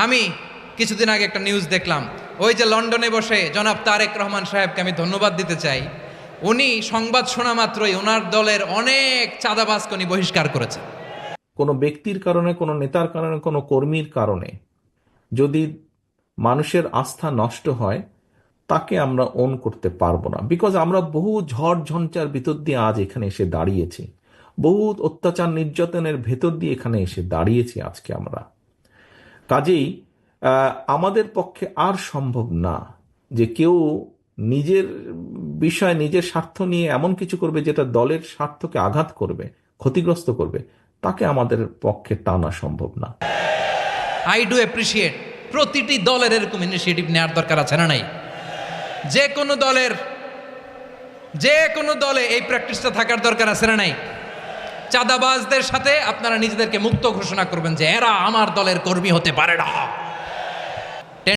আমি কিছুদিন আগে একটা নিউজ দেখলাম, ওই যে লন্ডনে বসে জনাব তারেক রহমান সাহেবকে আমি ধন্যবাদ দিতে চাই। উনি সংবাদ শোনা মাত্রই ওনার দলের অনেক চাঁদাবাজকে উনি বহিষ্কার করেছেন। কোনো ব্যক্তির কারণে, কোনো নেতার কারণে, কোনো কর্মীর কারণে যদি মানুষের আস্থা নষ্ট হয়, তাকে আমরা ওন করতে পারবো না। বিকজ আমরা বহু ঝড় ঝঞ্ঝার ভিতর দিয়ে আজ এখানে এসে দাঁড়িয়েছি, বহু অত্যাচার নির্যাতনের ভেতর দিয়ে এখানে এসে দাঁড়িয়েছি আজকে আমরা। কাজেই আমাদের পক্ষে আর সম্ভব না যে কেউ নিজের বিষয়, নিজের স্বার্থ নিয়ে এমন কিছু করবে যেটা দলের স্বার্থকে আঘাত করবে, ক্ষতিগ্রস্ত করবে। তাকে আমাদের পক্ষে টানা সম্ভব না। আই ডু অ্যাপ্রিসিয়েট, প্রতিটি দলের এরকম ইনিশিয়েটিভ নেওয়ার দরকার আছে না নাই? যে কোনো দলে এই প্র্যাকটিসটা থাকার দরকার আছে না নাই? চাঁদাবাজদের সাথে আপনারা নিজেদেরকে মুক্ত ঘোষণা করবেন যে এরা আমার দলের কর্মী হতে পারে না।